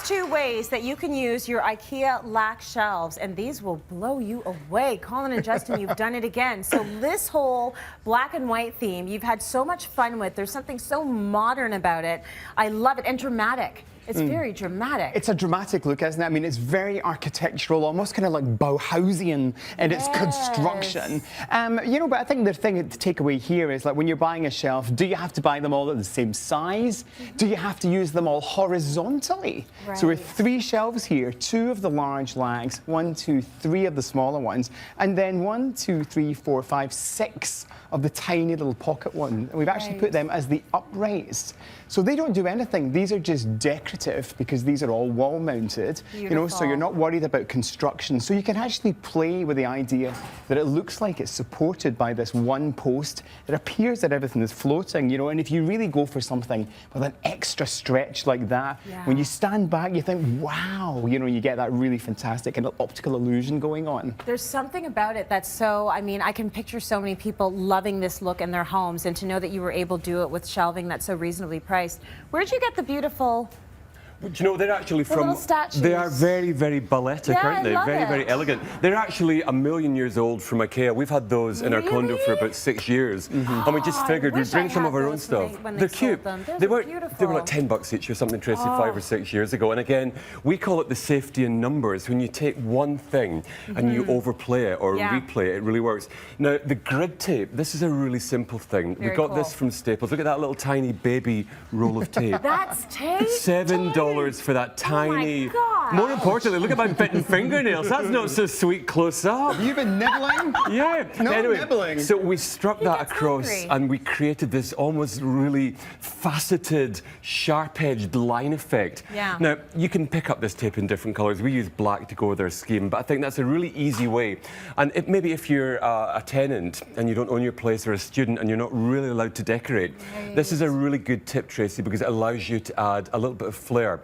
2 ways that you can use your Ikea Lack shelves, and these will blow you away. Colin and Justin, you've done it again. So this whole black and white theme, you've had so much fun with. There's something so modern about it. I love it, and dramatic. It's very dramatic. It's a dramatic look, isn't it? I mean, it's very architectural, almost kind of like Bauhausian in its construction. You know, but I think the thing to take away here is, like, when you're buying a shelf, do you have to buy them all at the same size? Do you have to use them all horizontally? Right. So with 3 shelves here, 2 of the large Lacks, 1, 2, 3 of the smaller ones, and then 1, 2, 3, 4, 5, 6 of the tiny little pocket one. And we've actually put them as the uprights. So they don't do anything. These are just decorative because these are all wall mounted. You know, so you're not worried about construction. So you can actually play with the idea that it looks like it's supported by this one post. It appears that everything is floating, you know, and if you really go for something with an extra stretch like that, when you stand back, you think, wow, you know, you get that really fantastic kind of optical illusion going on. There's something about it that's so, I mean, I can picture so many people loving this look in their homes, and to know that you were able to do it with shelving that's so reasonably priced. Where'd you get the beautiful... Do you know, they're actually from... They are very, very balletic, aren't they? Very elegant. They're actually 1,000,000 years old from Ikea. We've had those in our condo for about 6 years. And we just figured we'd bring some of our own stuff. They're cute. They were like $10 each or something, Tracy, 5 or 6 years ago. And again, we call it the safety in numbers. When you take one thing and you overplay it or replay it, it really works. Now, the grid tape, this is a really simple thing. We got this from Staples. Look at that little tiny baby roll of tape. That's tasty. $7 for that tiny... More importantly, look at my bitten fingernails. That's not so sweet close up. You've been nibbling? Yeah. No anyway, nibbling. So we struck that across and we created this almost really faceted, sharp-edged line effect. Now, you can pick up this tape in different colours. We use black to go with our scheme, but I think that's a really easy way. And maybe if you're a tenant and you don't own your place, or a student and you're not really allowed to decorate, this is a really good tip, Tracy, because it allows you to add a little bit of flair.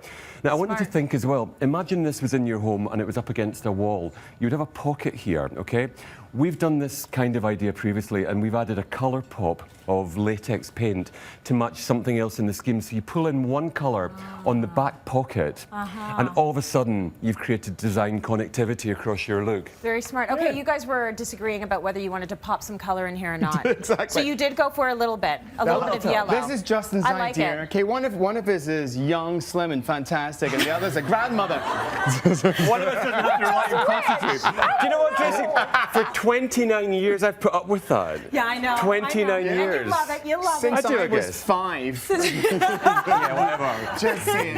Now, I want you to think as well, imagine this was in your home and it was up against a wall. You would have a pocket here, okay? We've done this kind of idea previously, and we've added a colour pop of latex paint to match something else in the scheme. So you pull in one colour on the back pocket, and all of a sudden, you've created design connectivity across your look. Very smart. Okay, you guys were disagreeing about whether you wanted to pop some colour in here or not. Exactly. So you did go for a little bit of yellow. This is Justin's idea. Okay, one of his is young, slim, and fantastic, and the other's a grandmother. One of us doesn't have to rely on prostitute. Do you know what, Tracy? For 29 years, I've put up with that. Yeah, I know. 29 years. And you love it. You love Since it. I was 5. Yeah, whatever. Just saying.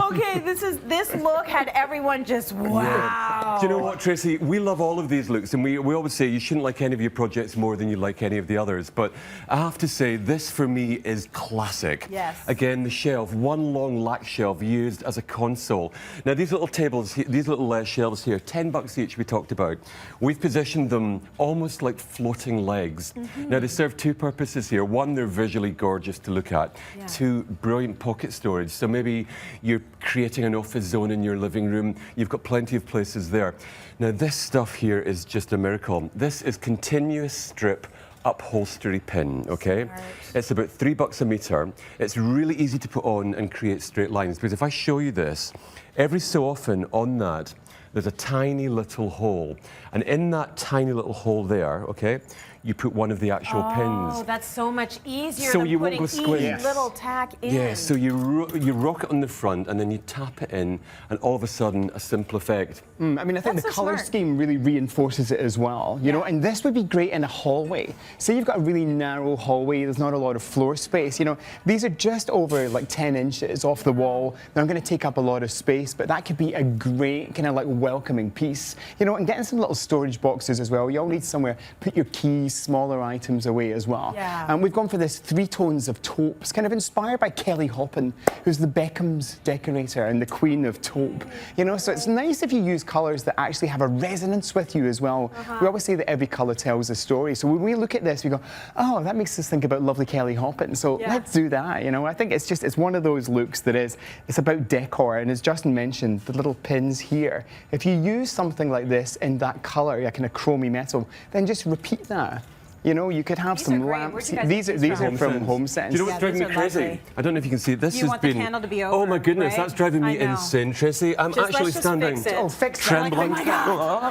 Okay, this look had everyone just wow. Do you know what, Tracy? We love all of these looks, and we always say you shouldn't like any of your projects more than you like any of the others. But I have to say, this for me is classic. Yes. Again, the shelf, one long Lack shelf used as a console. Now, these little tables, these little shelves here, $10 each. We talked about. We've positioned them almost like floating legs. Now, they serve 2 purposes here. One, they're visually gorgeous to look at. 2, brilliant pocket storage. So maybe you're creating an office zone in your living room. You've got plenty of places there. Now, this stuff here is just a miracle. This is continuous strip upholstery pin, okay? It's about $3 a metre. It's really easy to put on and create straight lines, because if I show you this, every so often on that, there's a tiny little hole. And in that tiny little hole there, okay, you put one of the actual pins. Oh, that's so much easier so than you putting won't go squint. each little tack in. Yeah, so you rock it on the front and then you tap it in, and all of a sudden, a simple effect. I mean, I think the colour scheme really reinforces it as well, you know, and this would be great in a hallway. Say you've got a really narrow hallway, there's not a lot of floor space, you know, these are just over like 10 inches off the wall. They're going to take up a lot of space, but that could be a great kind of like welcoming piece, you know, and getting some little storage boxes as well. You all need somewhere, put your keys, smaller items away as well. And we've gone for this 3 tones of taupe. It's kind of inspired by Kelly Hoppen, who's the Beckham's decorator and the queen of taupe. You know, so it's nice if you use colours that actually have a resonance with you as well. We always say that every colour tells a story. So when we look at this, we go, oh, that makes us think about lovely Kelly Hoppen. So let's do that, you know. I think it's one of those looks that it's about decor. And as Justin mentioned, the little pins here, if you use something like this in that colour, a kind of chromy metal, then just repeat that. You know, you could have These some are great. lamps. Where'd you guys get These are these from HomeSense. Do you know what's driving me these are crazy? lovely. I don't know if you can see. This You has want the been. candle to be Oh my over, goodness, right? that's driving me I know. insane, Tracy. I'm Let's actually just standing. fix it. Oh, fix that. Trembling. Like, oh my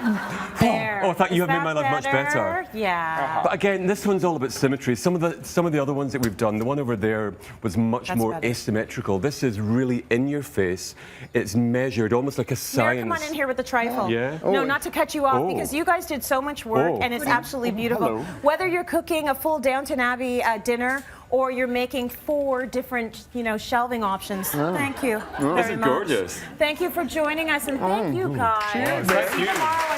God. There. Oh, I thought you Is have made my that life much better. Yeah. But again, this one's all about symmetry. Some of the other ones that we've done, the one over there was much That's more better. asymmetrical. This is really in your face. It's measured, almost like a Mary, science. come on in here with the trifle. Yeah? No, Oh. not to cut you off, Oh. because you guys did so much work, Oh. and it's absolutely beautiful. hello. Whether you're cooking a full Downton Abbey dinner, or you're making 4 different, shelving options. Thank you very This is much. gorgeous. Thank you for joining us, and thank you guys. Cheers. Thank you. Tomorrow